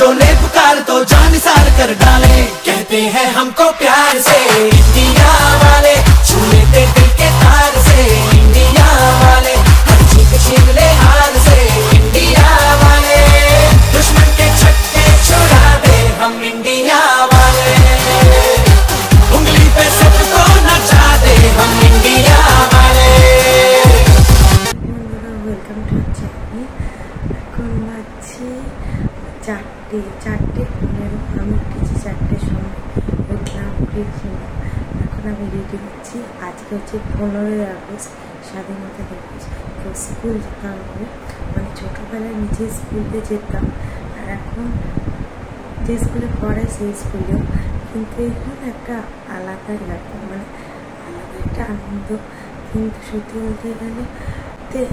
जो ले पुकार तो जान सार कर डाले। कहते हैं हमको प्यार से इंडिया वाले, छू लेते दिल के तार से इंडिया वाले, हर चीज छीन ले हार से इंडिया वाले, दुश्मन के छक्के छुड़ा दे हम इंडिया वाले, उंगली पे सबको नचा दे हम इंडिया वाले। Welcome to channel. এখন বাজছে 4:15। আমি উঠেছি 4টের সময়, উঠলাম খেলাম। এখন আমি রেডি হচ্ছি। আজকে হচ্ছে 15ই আগস্ট, স্বাধীনতা দিবস। তো স্কুল যেতাম হবে, মানে ছোটোবেলায় নিজে স্কুলে যেতাম, আর এখন যে স্কুলে পড়ায় সেই স্কুলেও, কিন্তু এখন একটা আলাদাই লাগে, মানে আলাদা একটা আনন্দ। কিন্তু সত্যি বলতে গেলে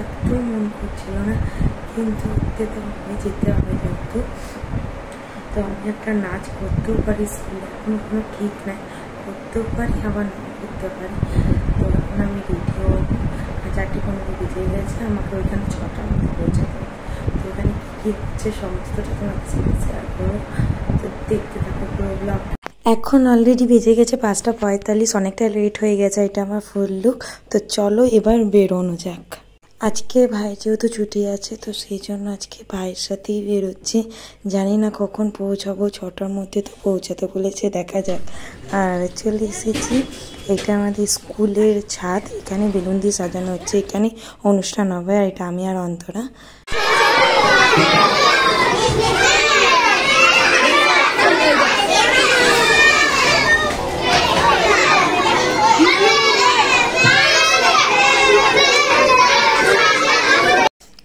এত মন করছিল না, কিন্তু যেতে হবে যেহেতু। তো আমি একটা নাচ করতেও পারি স্কুলে, এখনো কোনো ঠিক নাই, করতেও পারি আবার না করতে পারি। তো এখন আমি রেডি হবো, 4:15 বেজে গেছে, আমাকে ওইখানে 6টার মধ্যে পৌঁছাতে হবে। তো ওখানে কী হচ্ছে সমস্তটা তোমাকে শেয়ার করবো, তো দেখতে থাকো পুরো ব্লগটা। এখন অলরেডি বেজে গেছে 5:45, অনেকটা লেট হয়ে গেছে। এটা আমার ফুল লুক। তো চলো এবার বেরোনো যাক। আজকে ভাই যেহেতু ছুটি আছে, তো সেই জন্য আজকে ভাইয়ের সাথেই বেরোচ্ছি। জানি না কখন পৌঁছাবো, 6টার মধ্যে তো পৌঁছাতে বলেছে, দেখা যাক। আর চলে এসেছি, এটা আমাদের স্কুলের ছাদ, এখানে বেলুন দিয়ে সাজানো হচ্ছে, এখানে অনুষ্ঠান হবে। আর এটা আমি আর অন্তরা।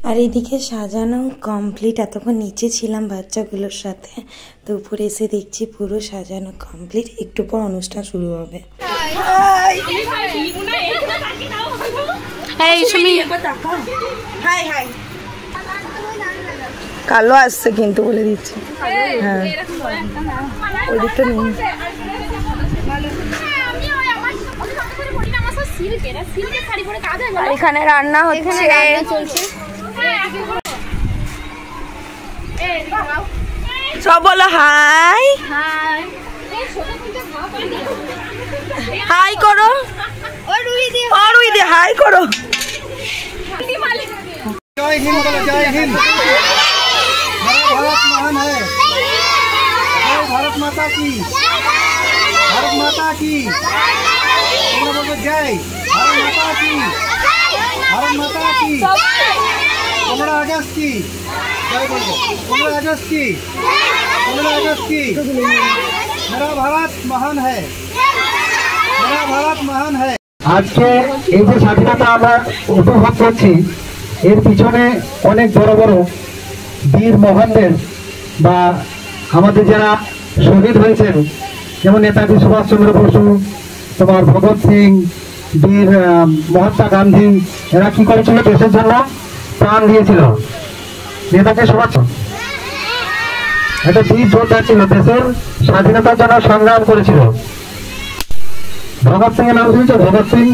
আর এদিকে সাজানো কমপ্লিট। এতক্ষণ নিচে ছিলাম বাচ্চাগুলোর সাথে, তো উপরে এসে দেখছি পুরো সাজানো কমপ্লিট। একটু পর অনুষ্ঠান শুরু হবে। কালো আসছে কিন্তু বলে দিচ্ছি। হ্যাঁ, ওই দিকটা নেই। এখানে রান্না হচ্ছে, সব বলো হাই হাই করো, হাই করো। जय हिंद बोलो, जय हिंद। भारत महान है, भारत माता की, भारत माता की। तुम बोलो जय भारत माता की, भारत माता की। 15 अगस्त की जय बोलो, 15 अगस्त की, 15 अगस्त की। मेरा भारत महान है, मेरा भारत महान है। আজকে এই যে স্বাধীনতা আমরা উপভোগ করছি, এর পিছনে অনেক বড় বড় বীর মহানদের বা আমাদের যারা শহীদ হয়েছেন, যেমন নেতাজি সুভাষচন্দ্র বসু, তোমার ভগৎ সিং, বীর মহাত্মা গান্ধী, এরা কি করেছিল? দেশের জন্য প্রাণ দিয়েছিল। নেতাজি সুভাষ একটা বীর যোদ্ধা ছিল, দেশের স্বাধীনতার জন্য সংগ্রাম করেছিল। ভগৎ সিং এর নাম শুনছো? ভগৎ সিং।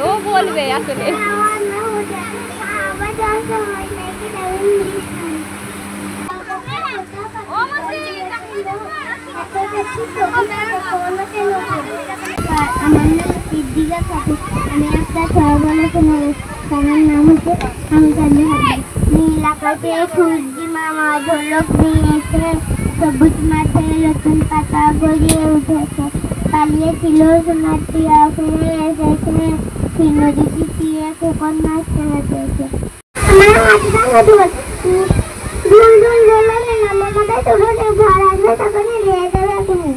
ও বলবে আসলে। আমি একটা ছড়া শোনাবো, তার নাম হচ্ছে আমি কান্দে হাঁটবো। নীল আকাশে সূর্যি মামা ঝলক দিয়েছে, সবুজ মাঠে নতুন পাতা গড়িয়ে উঠেছে, পালিয়েছিল সোনার টিয়া ফিরে এসেছে, সেই নদীটি তীরে খোকন মাছ ফেলে পেয়েছে। আমার হাত ভাঙা দুল দুল দুল দোলালে আমার মাথায় তুলে ঘর আসবে তখন নিয়ে যাবে তুমি।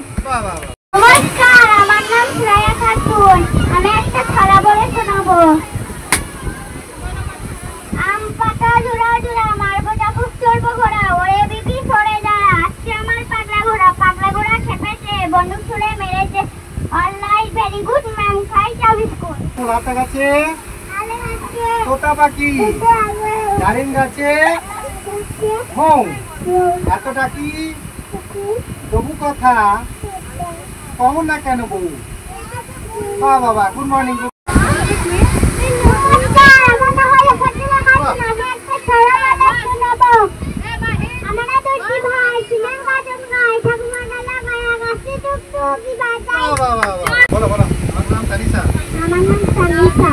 নমস্কার, আমার নাম শ্রেয়া খাতুন। আমি একটা ছড়া বলে শোনাবো। আম পাতা জোড়া জোড়া মারবো চাপুক চলবো ঘোড়া, ওরে বিবি সরে দাঁড়া, আসছে আমার পাগলা ঘোড়া। পাগলা ঘোড়া খেপেছে, বন্দুক ছুড়ে মেরেছে। অলরাইট, ভেরি গুড ম্যাম, খাই চা বিস্কুট। রাতা গাছে তোতা পাখি, ডালিম গাছে হং, এতটা কি তবু কথা কমন না কেন বউ? বাহ বাবা, গুড মর্নিং। বলো বলো, আমার নাম তানিশা। আমার নাম তানিশা।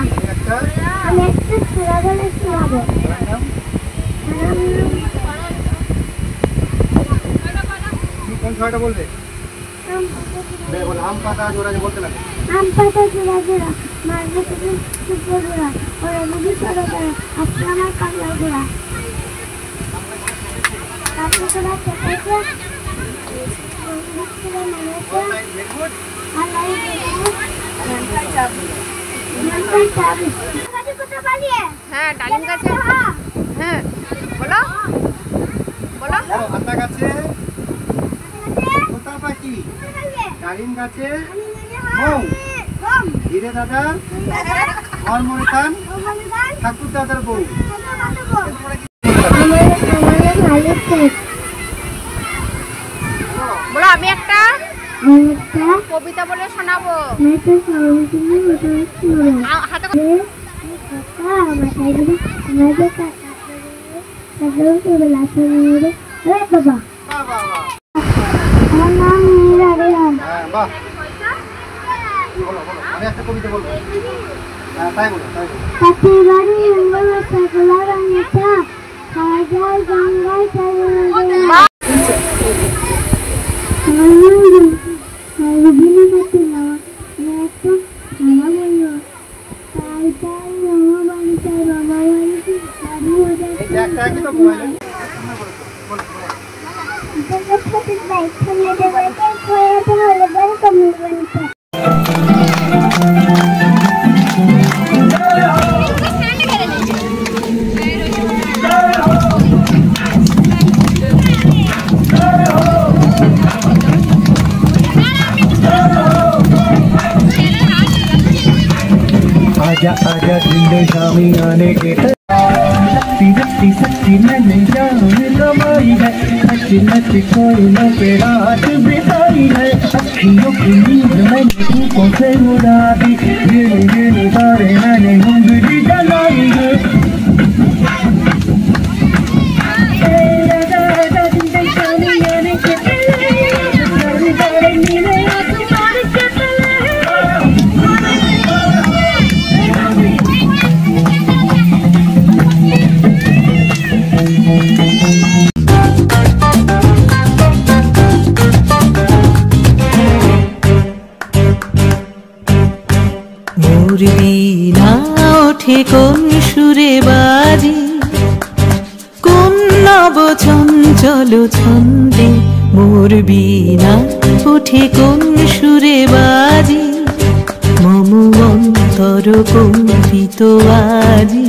আমি একটা ছড়া বলে শোনাবো। কোন ছয়টা বলবে? বলো, আম পাতা জোড়া বলতে লাগে। আম পাতা জোড়া জোড়া মারবো শুকনো জোড়া, ওরা বুঝি সরো করে, আসছে আমার পাগলা ঘোড়া। পাগলা ঘোড়া চেপেছে, বন্দুক ছুড়ে মেরেছে। হ্যাঁ, ডালিম গাছে। হ্যাঁ, বলো বলো। আতা গাছে তোতা পাখি, ডালিম গাছে হং, ধীরে দাদা মরমরে খান, ঠাকুর দাদার বউ। বলো, আমি একটা কবিতা বলে শোনাবো। হাতে বাবা, আমার নাম মীরা রেহান। হ্যাঁ, বাহ। বলো বলো, আমি একটা কবিতা বলবো। হ্যাঁ, তাই বলো তাই বলো। পাখির বাড়ি সকলা রঙেটা খাওয়া যায় গঙ্গায় একটা কি তো মোবাইলে आजा आजा जिंदे शामी आने के सच्ची सच्ची मैंने जान कमाई है, सच्ची सच्ची कोई न पे रात बिताई है। अखियों की नींद मैंने तुमको से उड़ा दी, गिन गिन तारे मैंने उंगली जलाई है। आजा आजा जिंदे शामी आने के सारे सारे नीले आसमान के तले। মোর বীণা ওঠে কোন সুরে বাজি, কোন নব চঞ্চল ছন্দে। মোর বীণা ওঠে কোন সুরে বাজি, মম অন্তর কম্পিত আজি।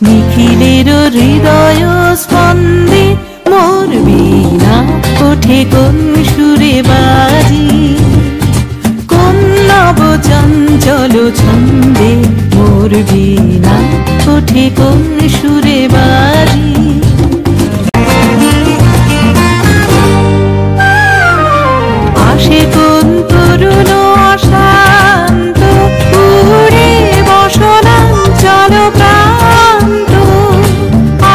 নিখিলের হৃদয় স্পন্দে মোর বীণা ওঠে কোন সুরে বাজি, কোন নব চঞ্চল ছন্দে। মোর বীণা ওঠে কোন সুরে বাজি। আসে কোন তরুণ অশান্ত, উড়ে বসনাঞ্চল প্রান্ত,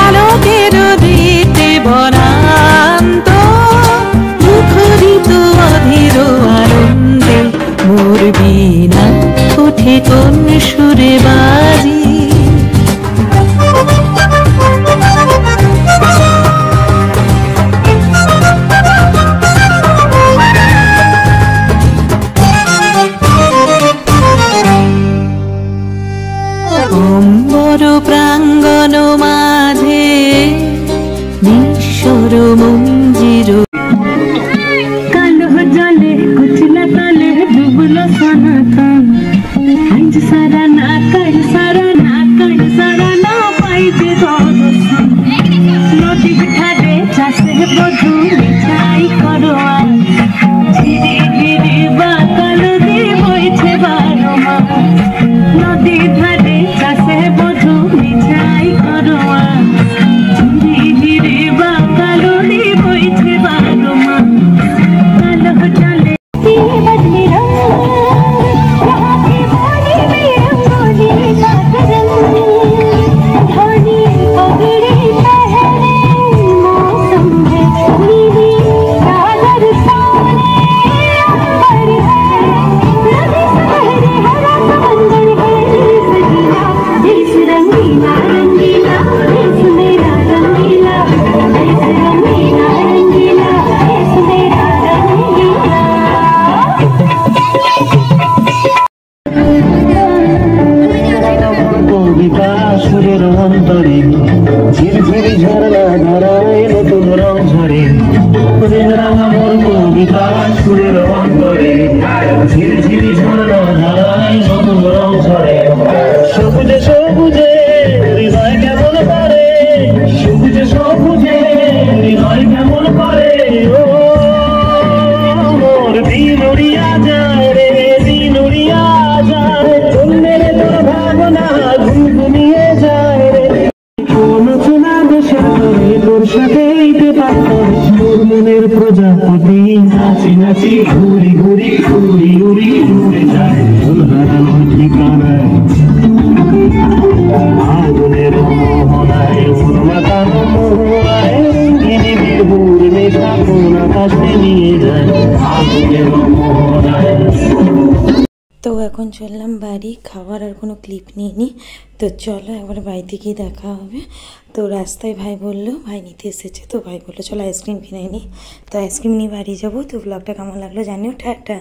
আলোকের দিতে বনান্ত, মুখরিত অধীর আনন্দে। মোর বীণা ওঠে কোন সুরে বাজি। ঝিরঝিরি ঝরনা ধারায় নতুন রং ঝরে সবুজে সবুজে হৃদয় কেমন করে সবুজে সবুজে হৃদয় কেমন করে ও মোর দিন উড়িয়া যায় রে দিন উড়িয়া যায় চললে রে তোর ভাবনা ঘুমিয়ে যায় রে কোন চেনা দেশের করে তোর সাথে তোর মনের প্রজাপতি নাচি নাচি ঘুরি ঘুরি ঘুরি উড়ি উড়ে যায় হারানোর ঠিকানায় আগুনের মোহনায় উন্মাতানো মোহনায় পৃথিবীর হুর মেঘা কোন আকাশে নিয়ে যায় আগুনের মোহনায়। তো এখন চললাম বাড়ি, খাবার আর কোনো ক্লিপ নিইনি। তো চলো একবার বাড়িতে গিয়ে দেখা হবে। তো রাস্তায় ভাই বললো, ভাই নিতে এসেছে, তো ভাই বললো চলো আইসক্রিম কিনে নিই। তো আইসক্রিম নিয়ে বাড়ি যাবো। তো ব্লগটা কেমন লাগলো জানিও, টাটা।